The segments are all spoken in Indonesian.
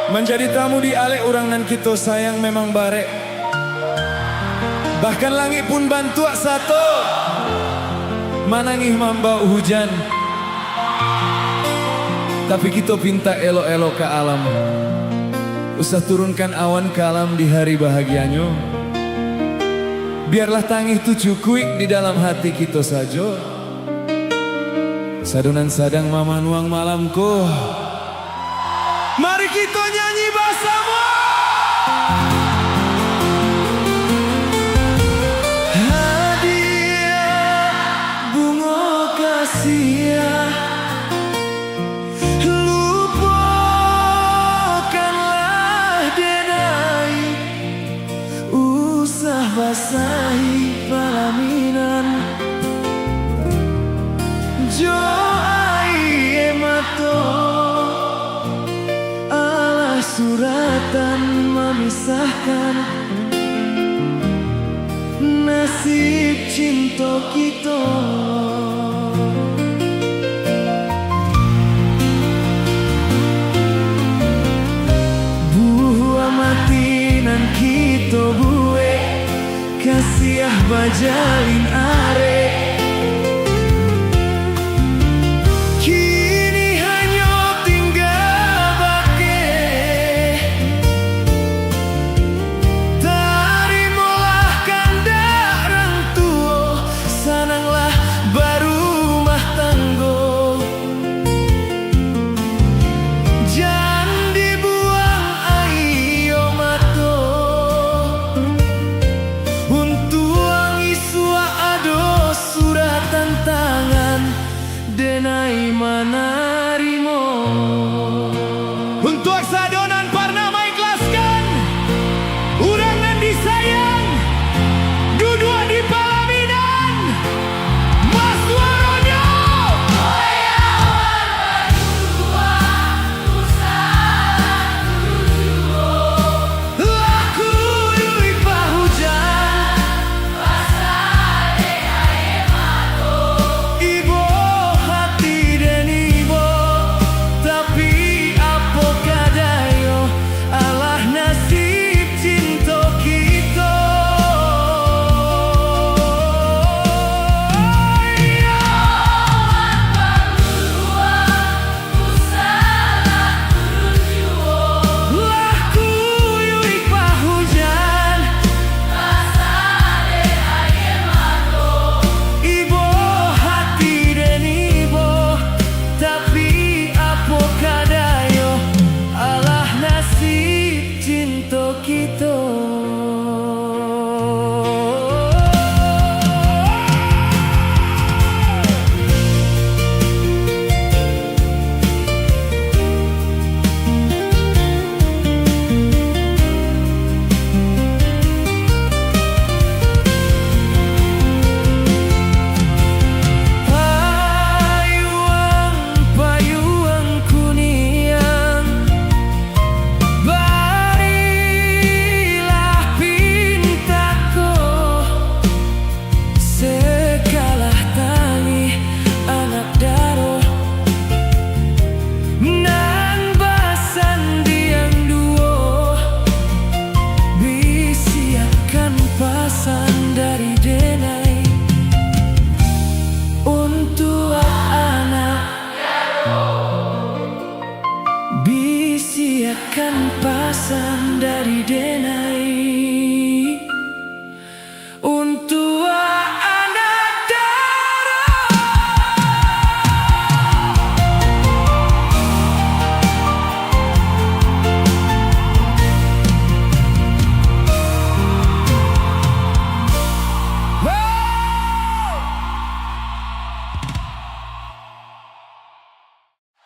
Menjadi tamu di ale urang nan kita sayang memang barek. Bahkan langit pun bantuak satu manangih mambau hujan. Tapi kita pinta elo-elo ke alam. Usah turunkan awan ke alam di hari bahagianya. Biarlah tangih tu cukuik di dalam hati kita saja. Sadunan sadang mamanuang malamku. Mari kita nyanyi bersama. Hadiah bunga kasih, lupakanlah denai, usah basahi pelaminan. Jo ai emato suratan memisahkan nasib cinta kita. Buah mati nan kita buwe kasiah bajalin arek. Denai manarimo untuk sadonan parna ikhlaskan urang nan disayang duduk di pelaminan mas waronyo laku yui pahujan ibu bisiakan pasan dari denai untuk anak darah.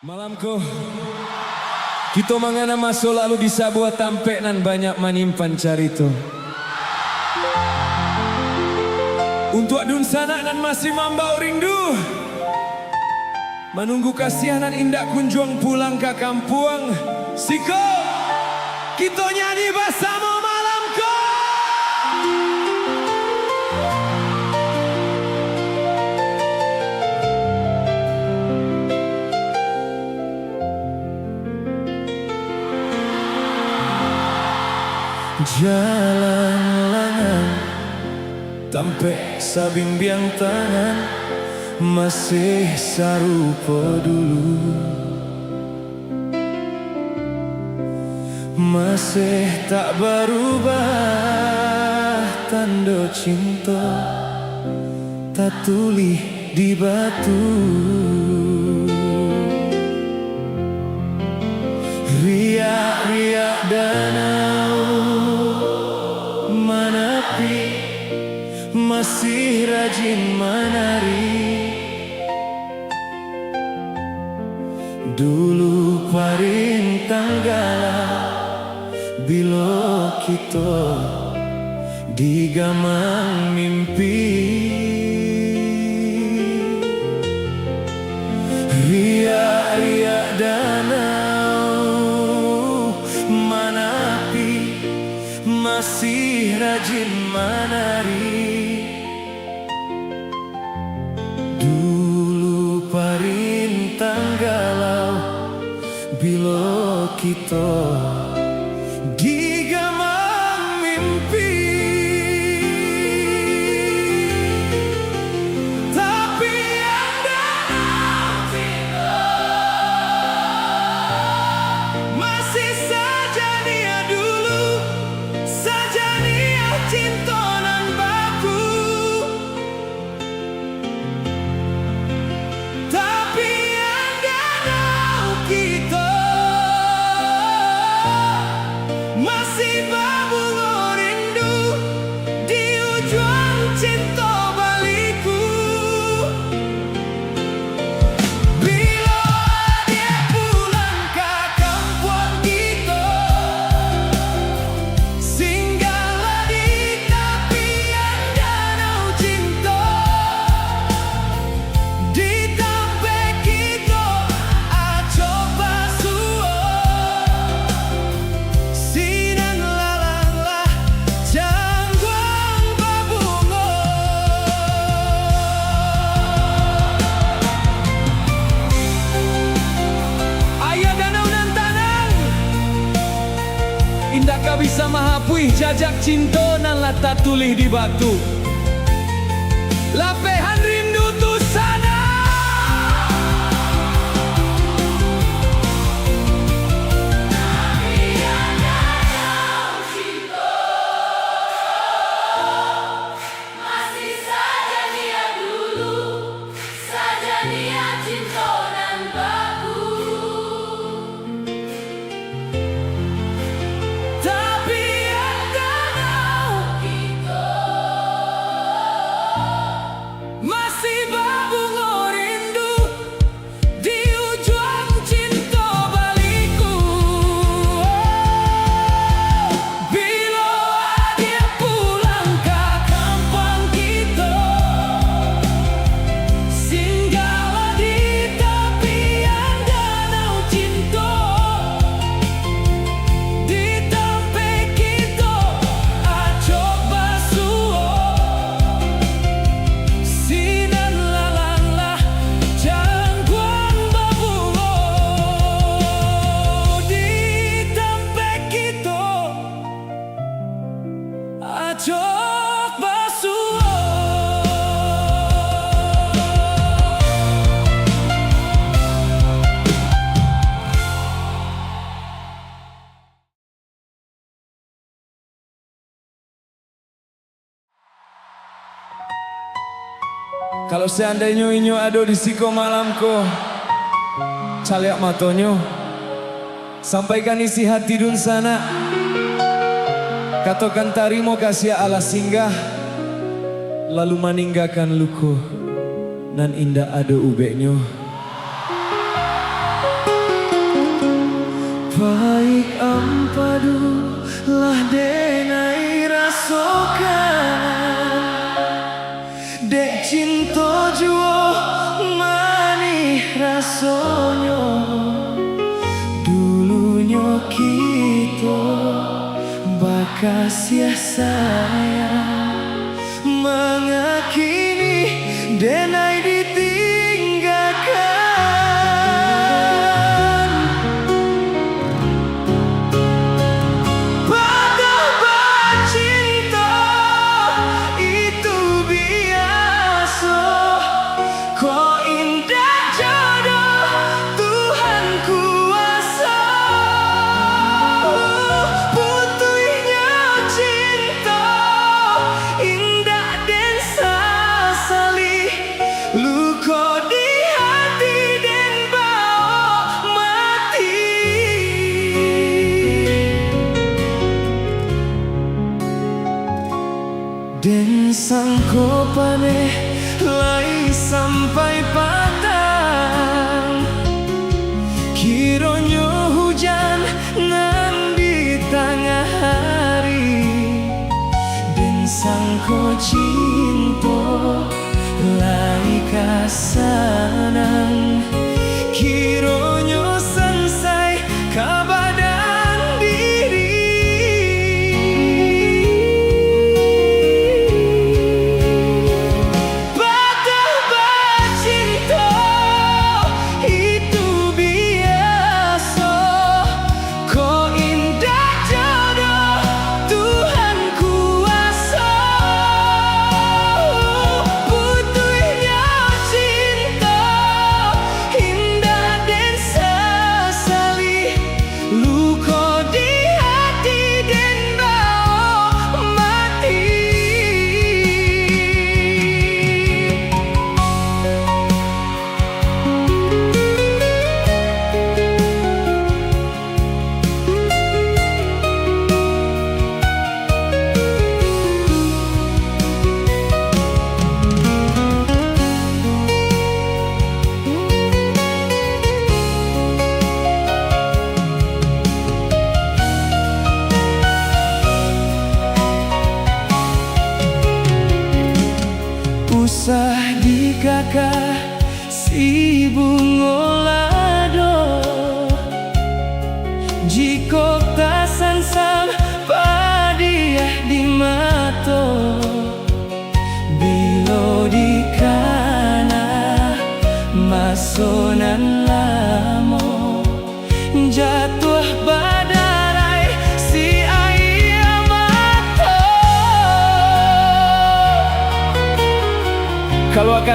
Malamku kita mangana masuk lalu di sebuah tampek nan banyak manimpan carito. Untuk adun sanak nan masih mambau rindu menunggu kasihanan indah kunjung pulang ke kampung. Siko kita nyanyi bersama malamku. jalan lengan tampe sabimbiang tangan masih sarupa dulu, masih tak berubah tanda cinta tak tulis di batu. Riak-riak danau menepi masih rajin menari. Dulu paring tanggala bila kita digamang mimpi. Riak-riak danau menepi masih rajin menari. Dulu parintang galau bila kita digamang mimpi. Tapi yang dalam cinta masih saja dia dulu, saja dia cinta nan baku. Tapi yang dalam kita masih berbunga rindu di ujung cinta baliku. Bila dia pulang ke kampung kita, singgahlah di tepian danau cinta. Di tempat kita coba suo sinan lalanglah jangguang berbunga. Ayah danau nan tanang indah kau bisa mahapui jajak cinta nan lata tulih di batu. Lapehan rindu tu sana. Masih saja dia dulu, saja dia cinta nan baku. Tapi yang danau Kita masih berbunga rindu di ujung cinta baliku. Bila dia pulang ke kampung kita, singgahlah di tepian danau cinta. Di tempat kita coba suo sinan lalanglah jangguang berbunga. Di tempat kita coba suo. Kalau seandainya inyo ada di siko malamku, caliak matonyo, sampaikan isi hati dun sana. Katakan tarimo kasih ala singgah, lalu meninggalkan luku nan indah ada ubeknyo. Baik ampadu lah denai rasokan, dek cinta juo manih rasonyo. Dulunya kita bakas ya sayang, mengakini denai ditinggalkan. Pada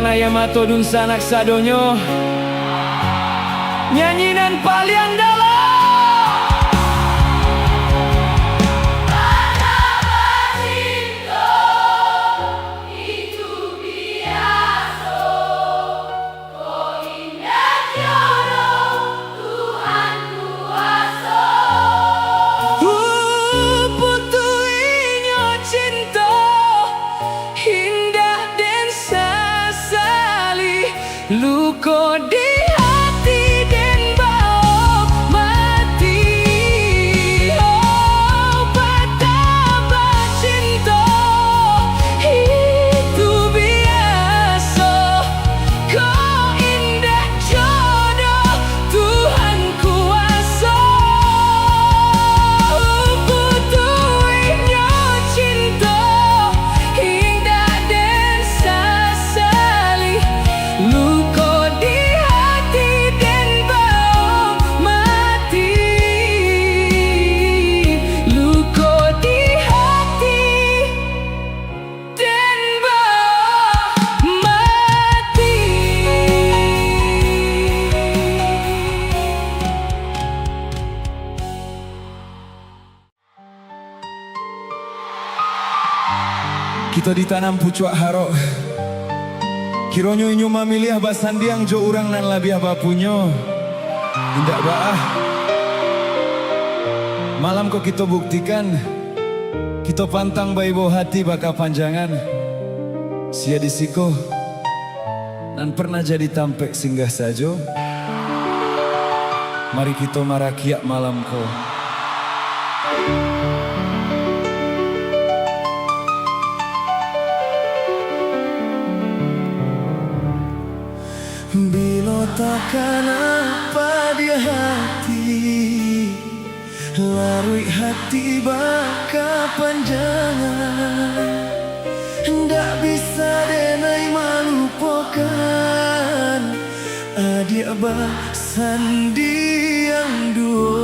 ayam atau dun sanak sadonyo nyanyinan palian dalam luko di hati dan bau mati. Oh, betapa cinta itu biasa. Kau indah jodoh Tuhan kuasa. Butuhnya cinta indah dan sasali. Luko di hati dan bau mati. Luko di hati dan bau mati. Kita ditanam pucuak harok Kironyo inyo mamilih basandiang jo urang nan labiah bapunyo. Indak baah. Malam kok kita buktikan, kita pantang baibo hati baka panjangan. Sia disiko, nan pernah jadi tampek singgah sajo. Mari kita marakiak malam ko. Bila takkan apa dia hati, larui hati baka panjangan. Ndak bisa denai malupakan adik basandiang duo.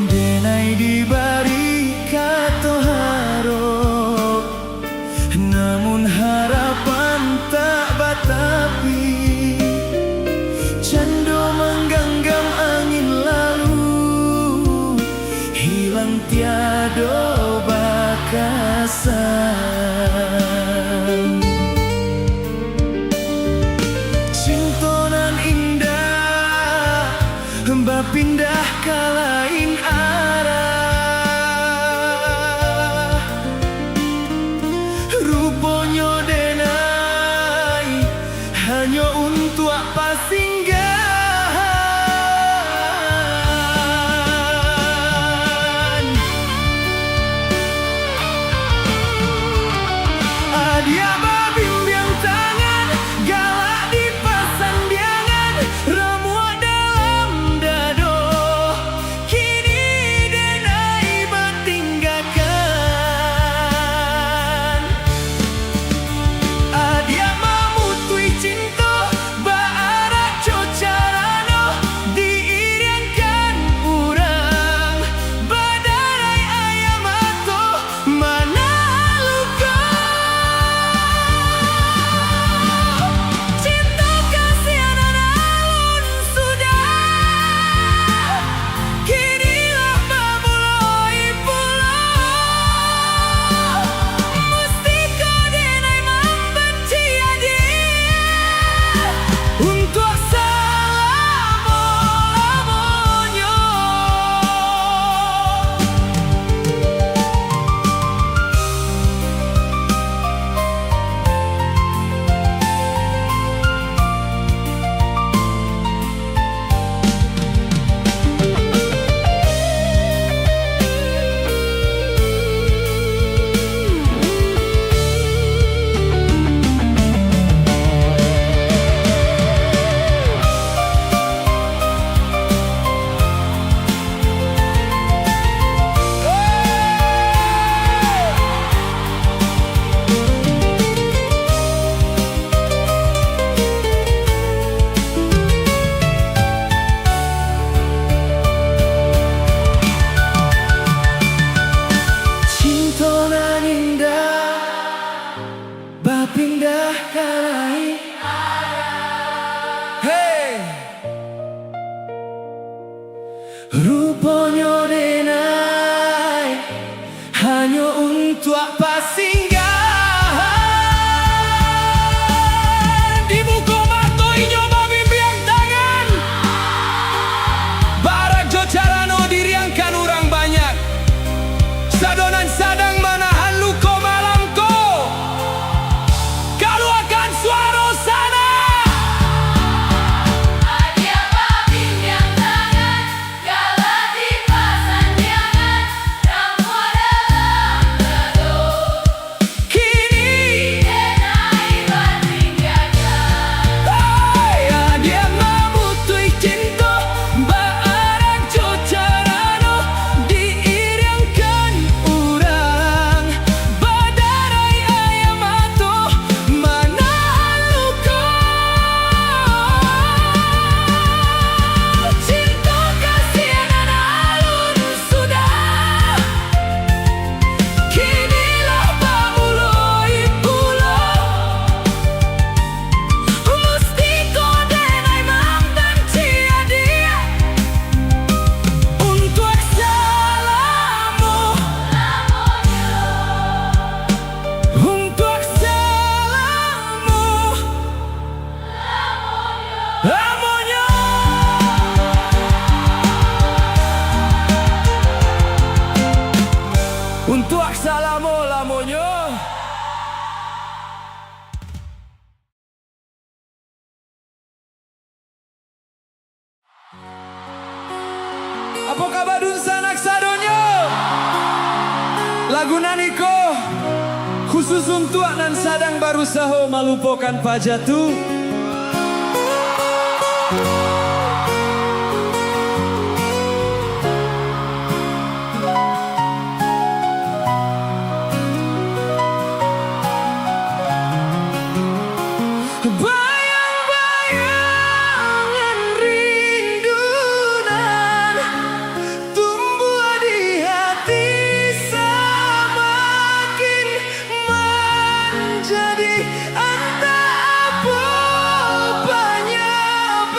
Denai dibari kato harok, namun harapan tak batapi. Cando menggenggam angin lalu, hilang tiado bakasan. Cintonan indah, hamba pindah ke lain arah. Rupanya denai hanya untuk apa singgahan. Adia babimbiang tangan, galak di pasandiangan, remuk dalam dado. Kini denai bertinggalkan. Adia mamutui cinta, baarak Rupanya denai hanya untuk apa singgahan. Di muka matoi nyoba bimbing tangan, barak jo carano diriangkan orang banyak. Sadonan sadang manahan luko malamko, kalau akan suara sana. Adia babin yang tangan, kalah di pasanjangan, ramu dalam teduh. Kini Denai batin jaga, dia mamutui cinta, barak jo carano diiriangkan orang. Badarai ayam atuh manahan luka, cinta kasihan alun sudah. kinilah pamuloi pulau. Mesti kau denai mantan cia dia untuk salamu, untuk salamu, lamonyo. Untuk salamu, lamonyo. Apa kabar dun sanak sadonyo? Lagu Naniko khusus untuk nan sadang baru saho malupokan pajatu. Bayang-bayangan rindunan tumbuh di hati, semakin menjadi entah apa banyak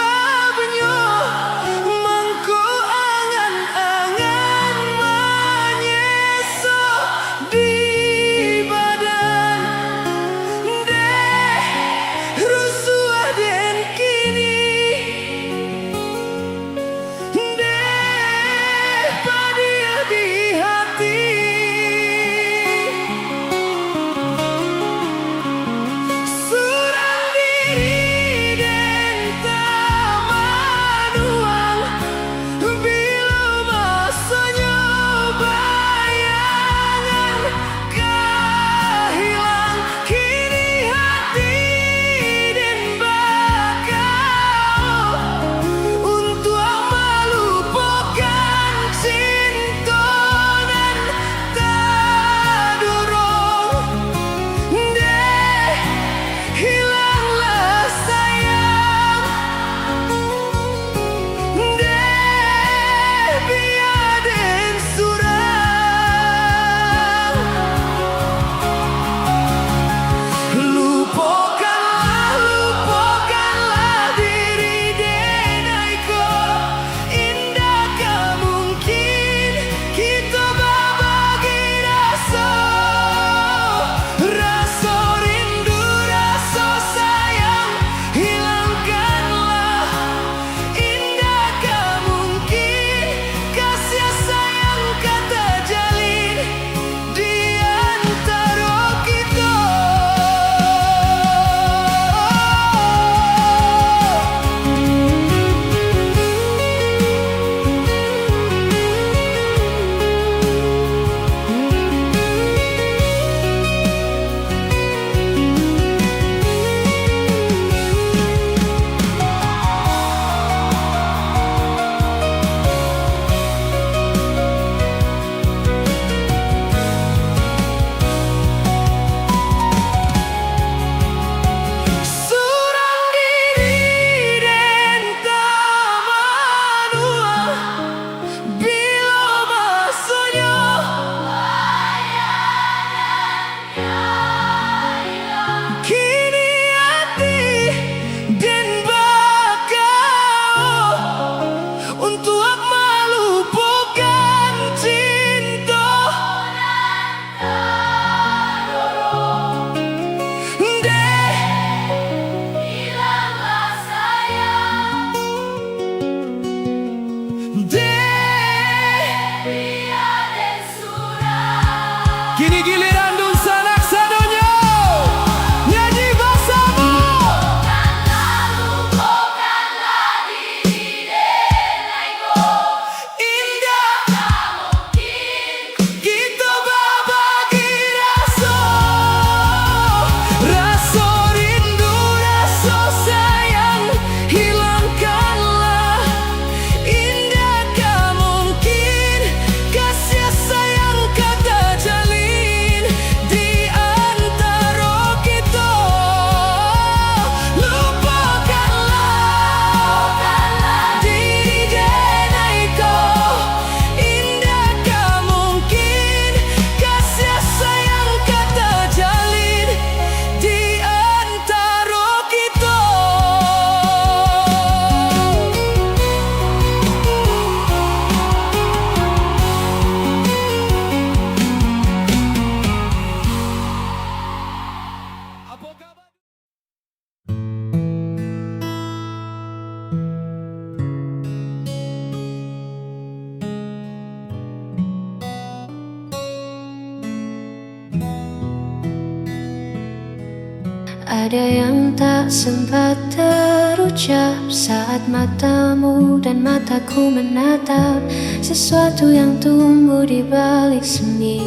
ada yang tak sempat terucap saat matamu dan mataku menatap sesuatu yang tumbuh di balik seni,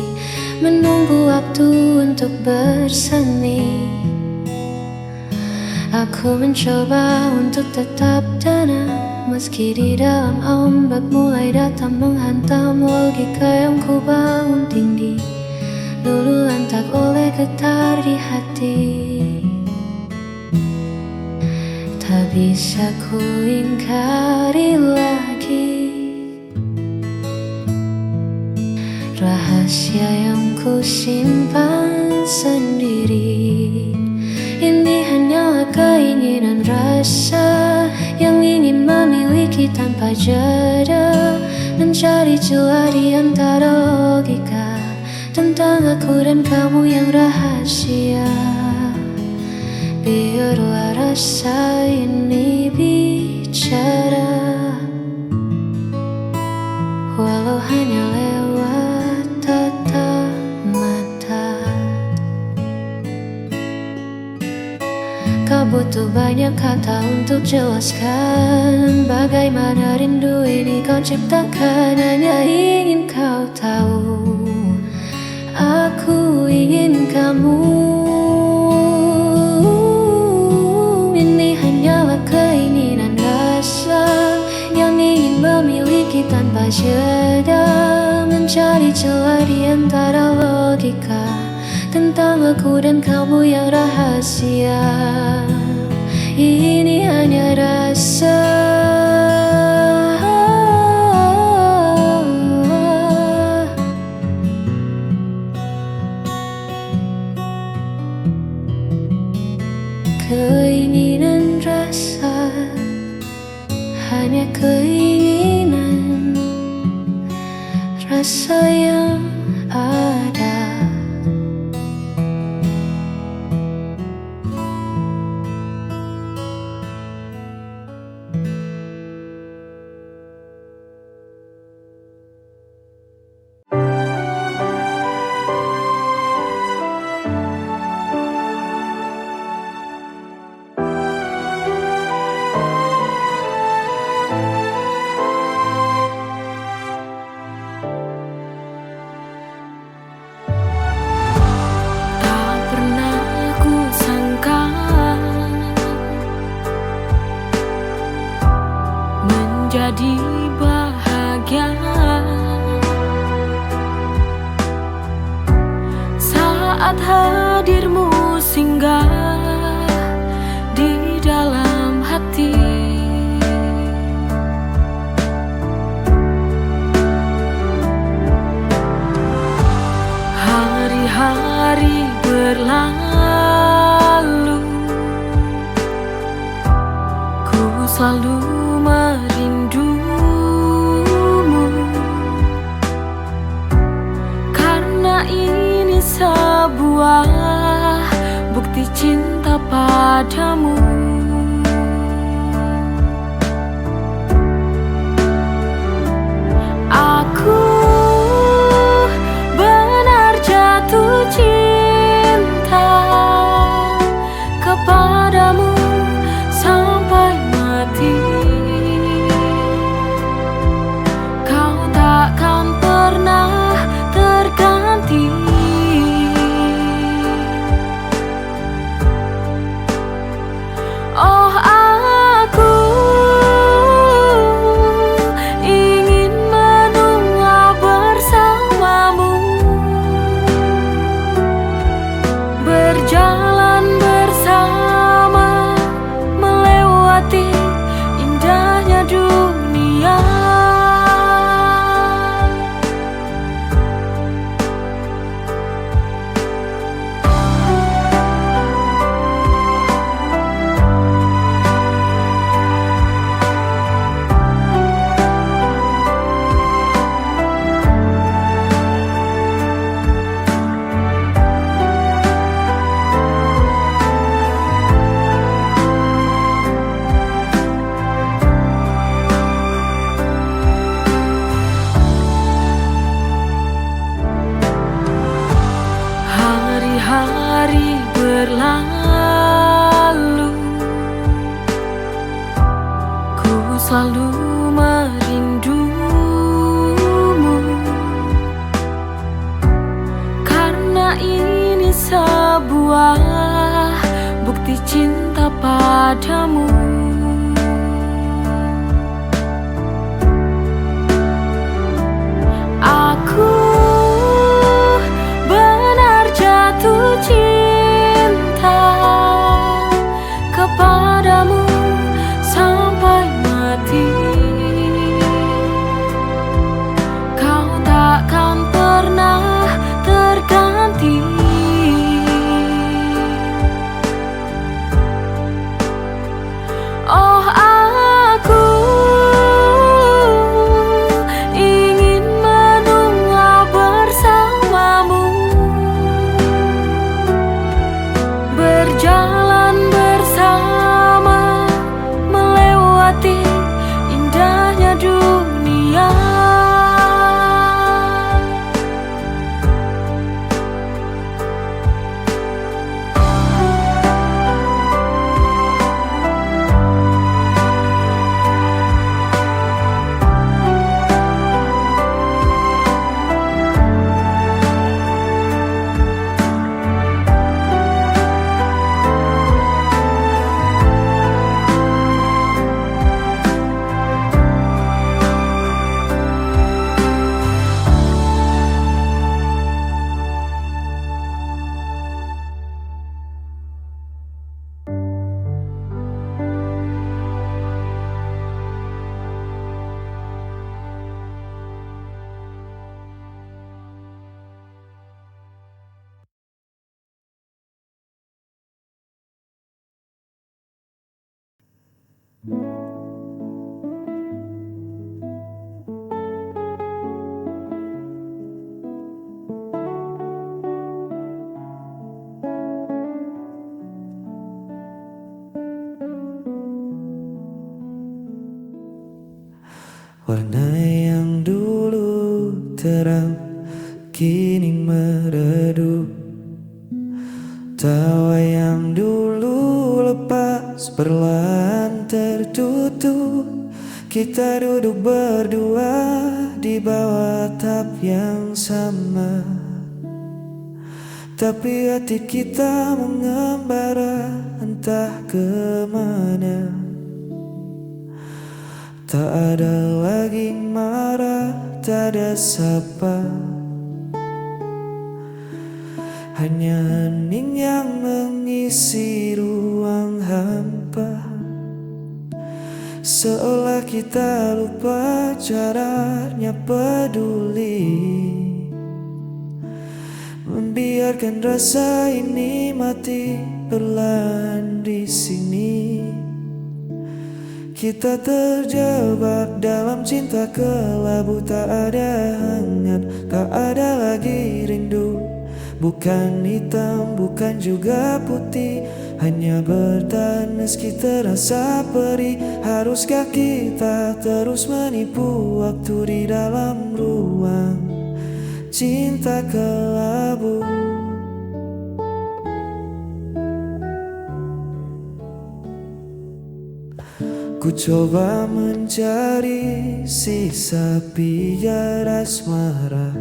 menunggu waktu untuk bersemi. Aku mencoba untuk tetap tenang, meski di dalam ombak mulai datang menghantam. Logika yang ku bangun tinggi luluh lantak oleh getar di hati. Tak bisa ku ingkari lagi rahasia yang ku simpan sendiri. Ini hanyalah keinginan rasa yang ingin memiliki tanpa jeda, mencari celah di antara logika tentang aku dan kamu yang rahasia. Biarlah rasa ini bicara, walau hanya lewat tatap mata. Kau butuh banyak kata untuk jelaskan bagaimana rindu ini kau ciptakan. Hanya ingin kau tahu, aku ingin kamu. Ini hanyalah keinginan rasa yang ingin memiliki tanpa jeda, mencari celah di antara logika tentang aku dan kamu yang rahasia. Ini hanya rasa, keinginan rasa, hanya keinginan rasa yang ada. Jadi bahagia saat hadirmu singgah di dalam hati. Hari-hari berlalu, ku selalu merindumu, karena ini sebuah bukti cinta padamu. Aku benar jatuh cinta kepadamu sampai mati. Kau takkan pernah terganti. selalu merindumu, karena ini sebuah bukti cinta padamu. Aku benar jatuh cinta kepadamu sampai mati. Kau takkan pernah terganti. Oh, aku ingin menua bersamamu, berjalan bersama, melewati indahnya dunia. Warna yang dulu terang kini meredup, tawa yang dulu lepas perlahan tertutup. Kita duduk berdua di bawah atap yang sama, tapi hati kita mengembara entah kemana. Tak ada lagi marah, tak ada sapa, hanya hening yang mengisi ruang hampa. Seolah kita lupa caranya peduli, membiarkan rasa ini mati perlahan di sini. Kita terjebak dalam cinta kelabu, tak ada hangat, tak ada lagi rindu. Bukan hitam, bukan juga putih, hanya bertahan meski terasa perih. Haruskah kita terus menipu waktu di dalam ruang cinta kelabu? Ku coba mencari sisa pijar asmara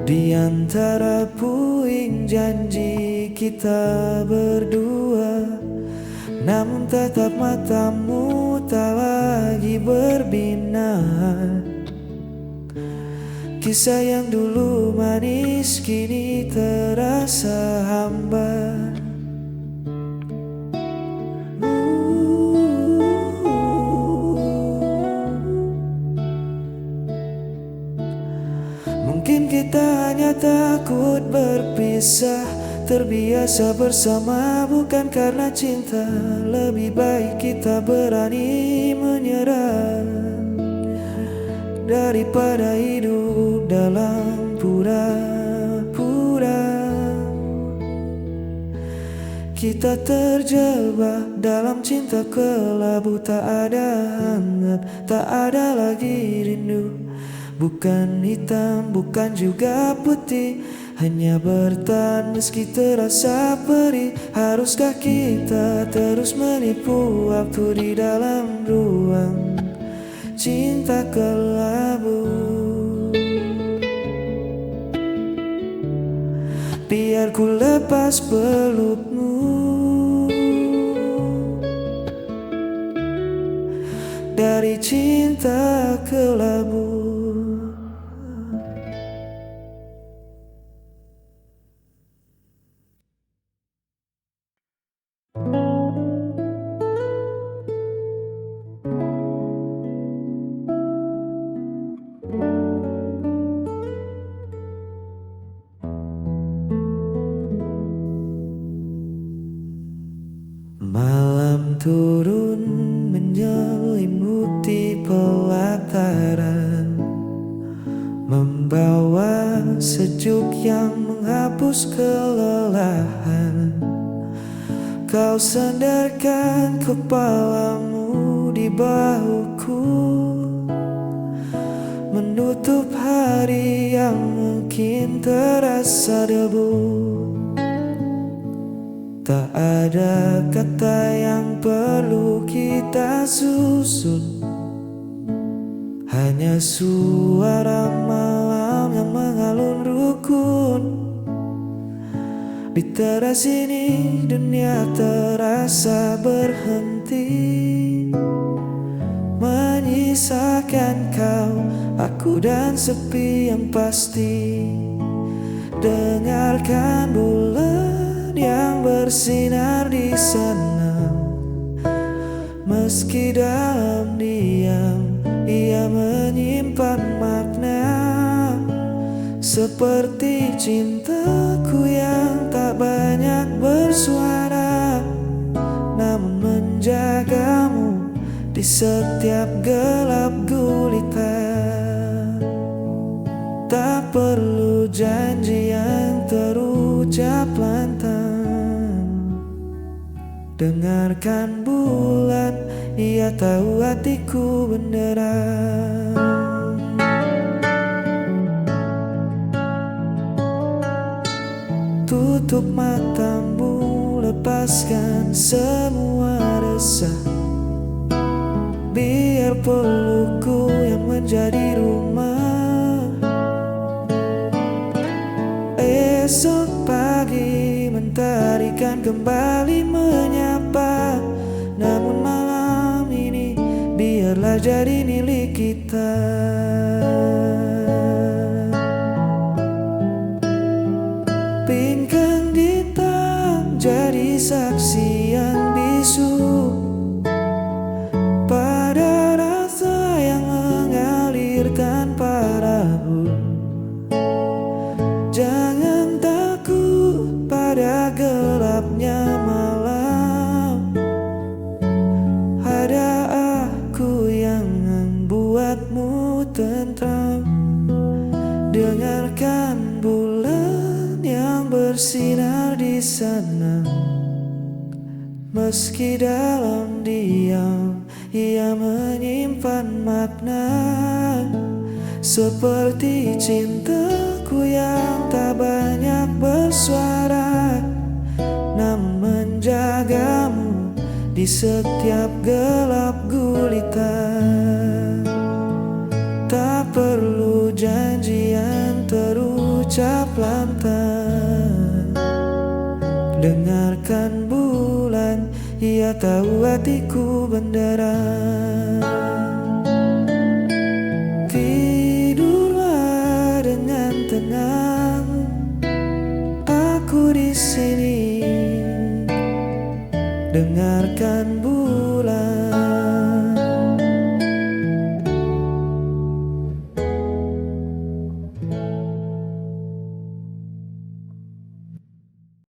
di antara puing janji kita berdua, namun tatap matamu tak lagi berbinar. Kisah yang dulu manis kini terasa hambar. Mungkin kita hanya takut berpisah, terbiasa bersama bukan karena cinta. Lebih baik kita berani menyerah daripada hidup dalam pura-pura. Kita terjebak dalam cinta kelabu, tak ada hangat, tak ada lagi rindu. Bukan hitam, bukan juga putih, hanya bertahan meski terasa perih. Haruskah kita terus menipu waktu di dalam ruang cinta kelabu? Biar ku lepas pelukmu dari cinta kelabu. Malam turun menyelimuti pelataran, membawa sejuk yang menghapus kelelahan. Kau sandarkan kepalamu di bahuku, menutup hari yang mungkin terasa debu. Tak ada kata yang perlu kita susun, hanya suara malam yang mengalun rukun. Di teras ini dunia terasa berhenti, menyisakan kau, aku dan sepi yang pasti. Dengarkan bulan yang bersinar di sana, meski dalam diam ia menyimpan makna. Seperti cintaku yang tak banyak bersuara, namun menjagamu di setiap gelap gulita. Tak perlu janji yang terucap lantang. Dengarkan bulan, ia tahu hatiku benderang. Tutup matamu, lepaskan semua resah. Biar pelukku yang menjadi rumah. Esok pagi mentari kan kembali menyapa, namun malam ini biarlah jadi milik kita. Pinggang hitam jadi saksi yang bisu pada rasa yang mengalirkan parabu. Jangan takut pada gelapnya malam, ada aku yang membuatmu tentram. Dengarkan bulan yang bersinar di sana, meski dalam diam ia menyimpan makna. Seperti cintaku yang tak banyak bersuara, namun menjagamu di setiap gelap gulita. Tak perlu janji yang terucap lantang. Dengarkan bulan, ia tahu hatiku benderang. Tidurlah dengan tenang, aku di sini. Dengarkan bulan,